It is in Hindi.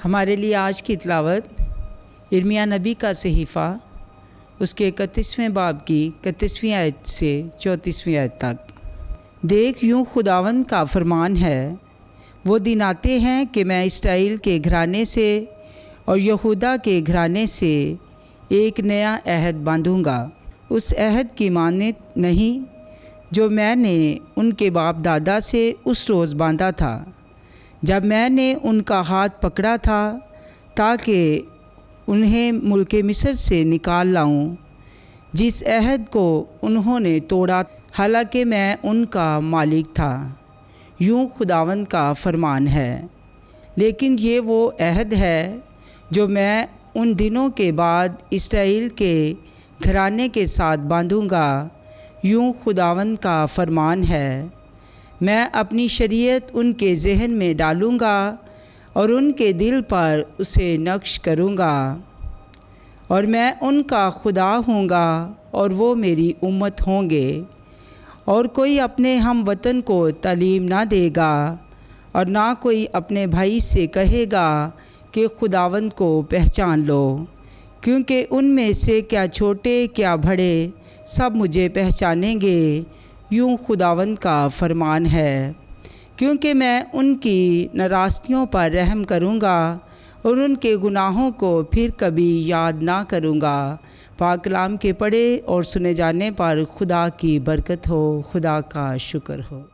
हमारे लिए आज की तिलावत यिर्मयाह नबी का सहीफ़ा उसके 31वें बाब की 31वीं आयत से 34वीं आयत तक। देख, यूँ खुदावंद का फरमान है, वो दिन आते हैं कि मैं इस्राएल के घराने से और यहूदा के घराने से एक नया अहद बांधूँगा, उस अहद की मानत नहीं जो मैंने उनके बाप दादा से उस रोज़ बांधा था जब मैंने उनका हाथ पकड़ा था ताकि उन्हें मुल्क मिस्र से निकाल लाऊं, जिस अहद को उन्होंने तोड़ा हालांकि मैं उनका मालिक था। यूँ खुदावंद का फरमान है। लेकिन ये वो अहद है जो मैं उन दिनों के बाद इस्राएल के घराने के साथ बांधूँगा। यूँ खुदावंद का फरमान है, मैं अपनी शरीयत उनके जहन में डालूँगा और उनके दिल पर उसे नक्श करूँगा, और मैं उनका खुदा होऊंगा और वो मेरी उम्मत होंगे। और कोई अपने हम वतन को तालीम ना देगा और ना कोई अपने भाई से कहेगा कि खुदावंद को पहचान लो, क्योंकि उनमें से क्या छोटे क्या बड़े सब मुझे पहचानेंगे। यूँ खुदावंद का फरमान है, क्योंकि मैं उनकी नाराज़गियों पर रहम करूँगा और उनके गुनाहों को फिर कभी याद ना करूँगा। पाक कलाम के पढ़े और सुने जाने पर खुदा की बरकत हो। खुदा का शुक्र हो।